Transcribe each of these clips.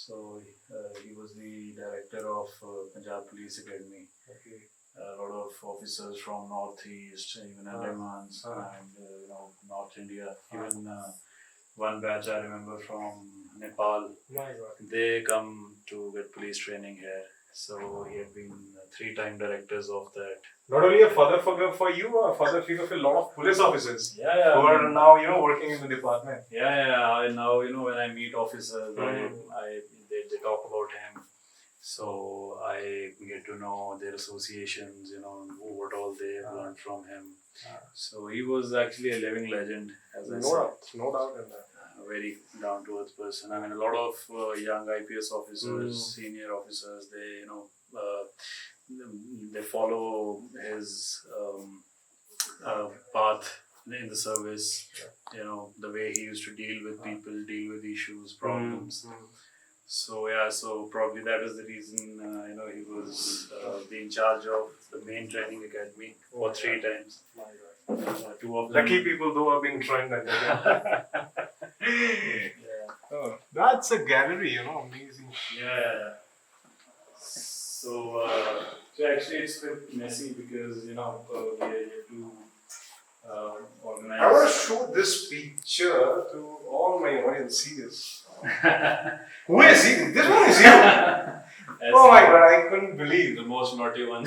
So he was the director of Punjab Police Academy. Okay. A lot of officers from Northeast, even Andamans, and North India. Even one batch I remember from Nepal. My God. They come to get police training here. So he had been 3-time directors of that. Not only a father figure for you, a father figure for a lot of police officers Yeah, yeah. who are now working in the department. Yeah. And now when I meet officers, they talk about him. So I get to know their associations, what all they have learned from him. So he was actually a living legend, as I said. No doubt in that. A very down-to-earth person. I mean, a lot of young IPS officers, senior officers, they follow his path in the service. The way he used to deal with people, deal with issues, problems. So probably that is the reason he was in charge of the main training academy for 3 times. 2 of them. Lucky people though are being trained at that. Oh, that's a gallery, amazing. Yeah. So actually it's a bit messy because we have to organize. I want to show this picture to all my audience. See this. Who is he? This one is you. Oh my God! I couldn't believe. The most naughty one.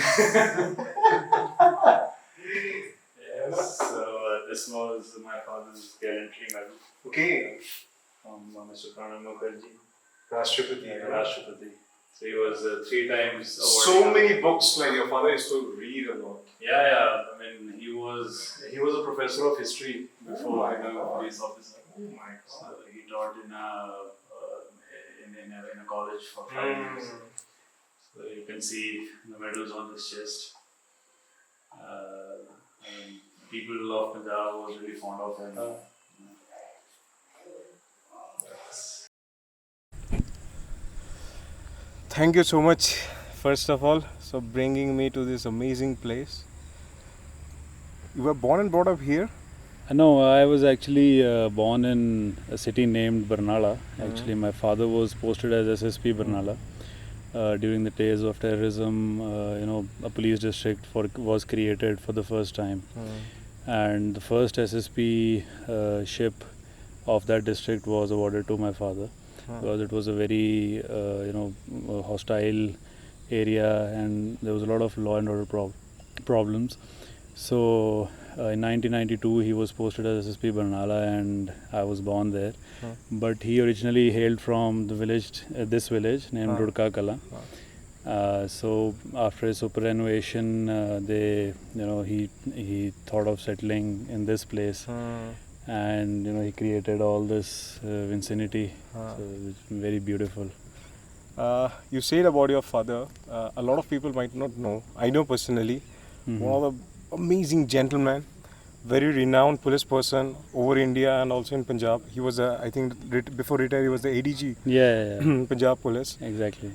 Yes. So this was my father's gallantry medal. Okay. From Mr. Pranab Mukherjee. Rashtrapati. So he was 3 times awarded. So many books, like your father used to read a lot. Yeah. I mean, he was a professor of history before becoming a police officer. Oh my God. So he taught in a college for 5 years. So you can see the medals on his chest. And people of Punjab was really fond of him. Thank you so much, first of all, for bringing me to this amazing place. You were born and brought up here? No, I was actually born in a city named Barnala. Actually, my father was posted as SSP Barnala. During the days of terrorism, a police district was created for the first time. And the first SSP ship of that district was awarded to my father. Because it was a very hostile area and there was a lot of law and order problems. So in 1992 he was posted as SSP Barnala and I was born there. But he originally hailed from this village named Dutta Kala. So after his superannuation, he thought of settling in this place. And he created all this vicinity. So it's very beautiful. You said about your father, a lot of people might not know. I know personally, one of the amazing gentleman, very renowned police person over India and also in Punjab. He was, I think, before retired, he was the ADG. Yeah. Punjab Police. Exactly.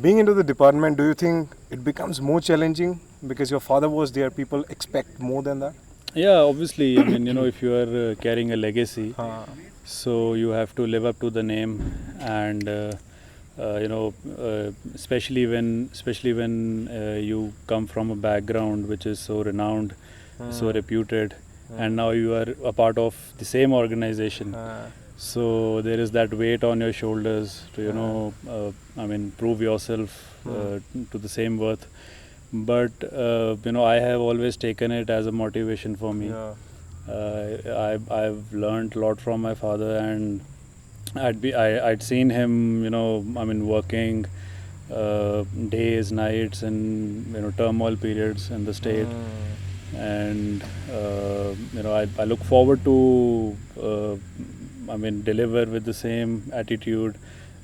Being into the department, do you think it becomes more challenging because your father was there? People expect more than that. Yeah, obviously. I mean, if you are carrying a legacy, so you have to live up to the name, and especially when you come from a background which is so renowned, so reputed, and now you are a part of the same organization. So there is that weight on your shoulders to prove yourself to the same worth. But I have always taken it as a motivation for me. I've learned a lot from my father, and I'd seen him working days, nights, and turmoil periods in the state. And I look forward to deliver with the same attitude,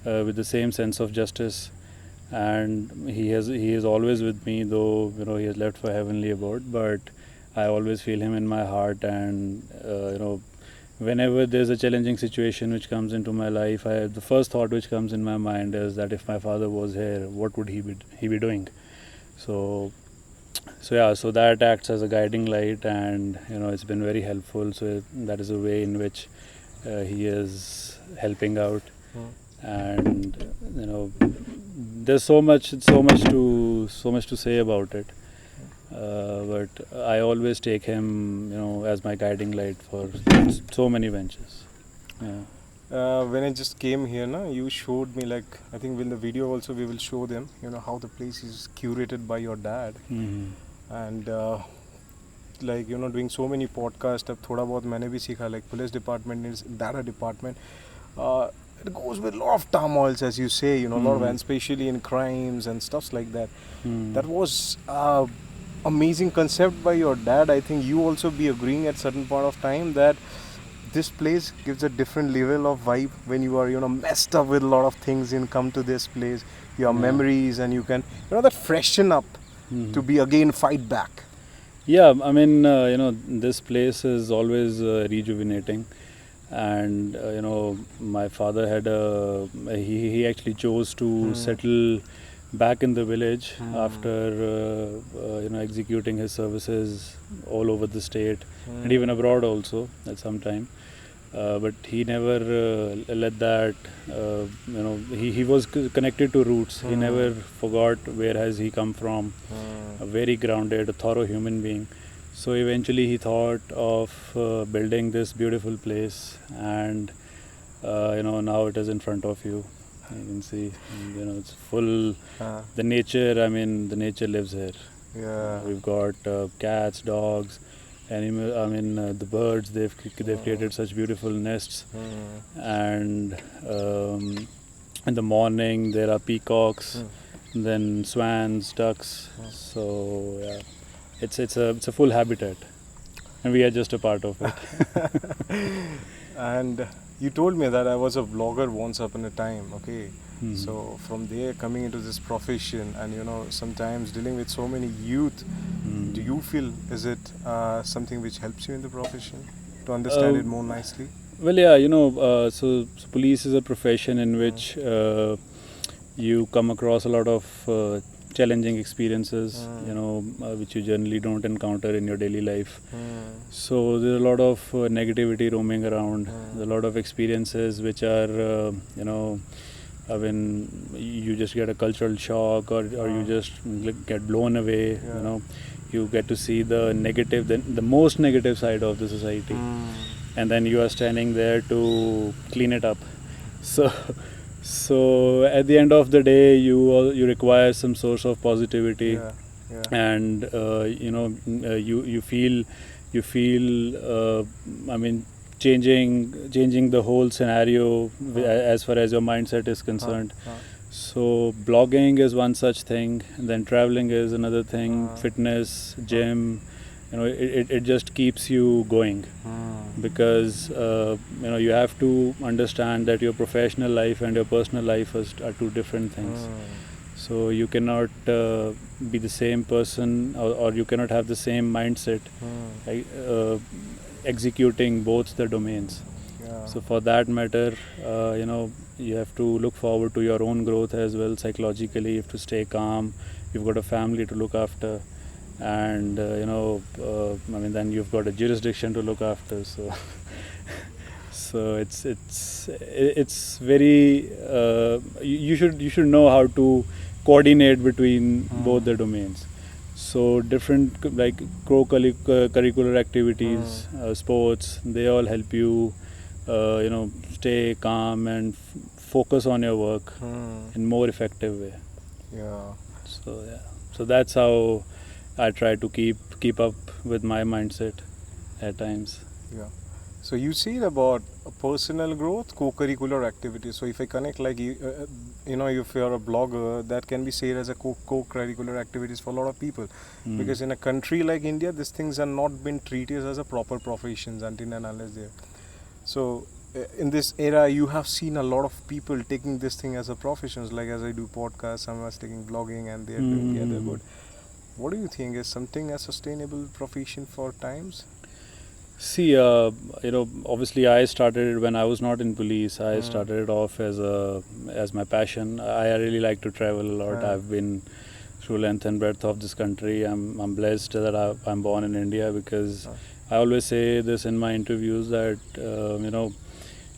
with the same sense of justice. And he is always with me, though he has left for heavenly abode, but I always feel him in my heart. And whenever there's a challenging situation which comes into my life, the first thought which comes in my mind is that if my father was here, what would he be doing? So that acts as a guiding light, and it's been very helpful. So that is a way in which he is helping out. and there's so much to say about it. But I always take him, as my guiding light for so many ventures. Yeah. When I just came here, you showed me, like, I think in the video also we will show them, how the place is curated by your dad. And like, doing so many podcasts, अब थोड़ा बहुत मैंने भी सीखा, like police department is that a department. It goes with a lot of turmoils, as you say, a lot of, and especially in crimes and stuff like that. That was amazing concept by your dad. I think you also be agreeing at certain point of time that this place gives a different level of vibe when you are, messed up with a lot of things and come to this place, your memories, and you can, that freshen up to be again fight back. Yeah, I mean, this place is always rejuvenating, and my father had he actually chose to settle back in the village after executing his services all over the state and even abroad also at some time. But he never let that, he was connected to roots. He never forgot where has he come from. A very grounded, a thorough human being. So eventually he thought of building this beautiful place, and now it is in front of you. You can see, it's full. The nature, the nature lives here. Yeah. We've got cats, dogs, animal. The birds. They've created such beautiful nests, and in the morning there are peacocks, then swans, ducks. So yeah, it's a full habitat, and we are just a part of it. And you told me that I was a vlogger once upon a time, okay? So from there coming into this profession and sometimes dealing with so many youth, do you feel, is it something which helps you in the profession to understand it more nicely? Well, yeah, so police is a profession in which you come across a lot of challenging experiences, which you generally don't encounter in your daily life. So there's a lot of negativity roaming around. There's a lot of experiences which are, you just get a cultural shock, or you just get blown away. You get to see the negative, the most negative side of the society, and then you are standing there to clean it up. So at the end of the day, you require some source of positivity, and you feel changing the whole scenario as far as your mindset is concerned. So blogging is one such thing, and then traveling is another thing. Fitness, gym, it just keeps you going, because you have to understand that your professional life and your personal life are two different things. So you cannot be the same person, or you cannot have the same mindset executing both the domains. So for that matter, you have to look forward to your own growth as well. Psychologically, you have to stay calm. You've got a family to look after, and then you've got a jurisdiction to look after. So it's very you should know how to coordinate between both the domains. So different, like co-curricular activities, sports, they all help you stay calm and focus on your work in more effective way. So that's how I try to keep up with my mindset at times. So you said about personal growth, co-curricular activities. So if I connect, like if you're a blogger, that can be said as a co-curricular activities for a lot of people, because in a country like India, these things are not been treated as a proper professions until and unless they're. So in this era, you have seen a lot of people taking this thing as a professions. Like as I do podcasts, some are taking blogging, and they're doing the other good. What do you think is something a sustainable profession for times? See, obviously I started when I was not in police. I started it off as my passion. I really like to travel a lot. I've been through length and breadth of this country. I'm blessed that I'm born in India, because I always say this in my interviews that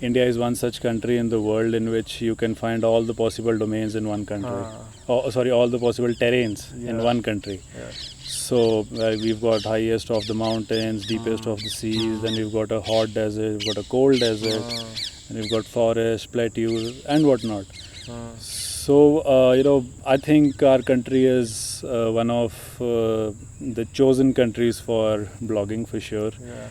India is one such country in the world in which you can find all the possible domains in one country. All the possible terrains in one country. Yeah. So we've got highest of the mountains, deepest of the seas, then we've got a hot desert, we've got a cold desert, and we've got forests, plateaus, and whatnot. So I think our country is one of the chosen countries for blogging for sure. Yeah.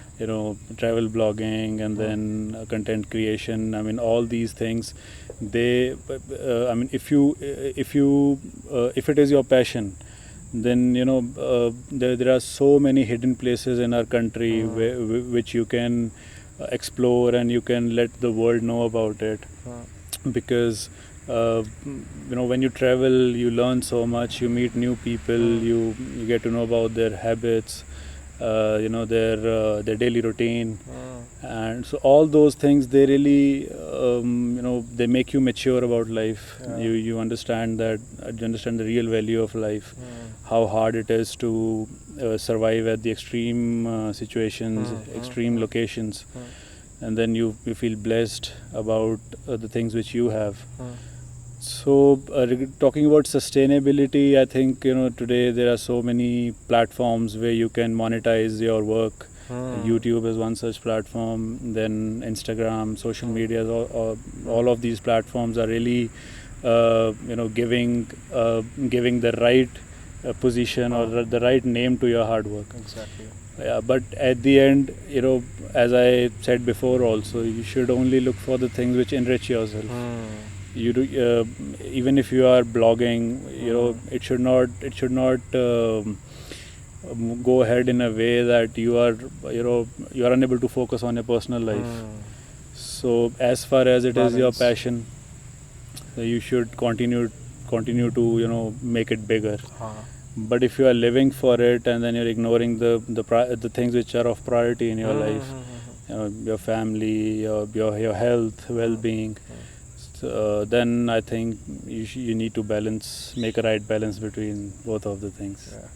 Travel blogging and then content creation. I mean, all these things. They, I mean, if it is your passion, then there are so many hidden places in our country which you can explore and you can let the world know about it. Because when you travel, you learn so much. You meet new people. You get to know about their habits, their daily routine, and so all those things, they really they make you mature about life. You understand the real value of life, how hard it is to survive at the extreme situations, extreme locations, and then you feel blessed about the things which you have. So talking about sustainability, I think today there are so many platforms where you can monetize your work. YouTube is one such platform, then Instagram, social media, all of these platforms are really giving the right position or the right name to your hard work. Exactly. Yeah, but at the end, as I said before also, you should only look for the things which enrich yourself. You do, even if you are blogging, it should not go ahead in a way that you are unable to focus on your personal life. So as far as it is your passion, you should continue to make it bigger. But if you are living for it and then you're ignoring the things which are of priority in your life, your family, your health, well-being, then I think you need to make a right balance between both of the things. Yeah.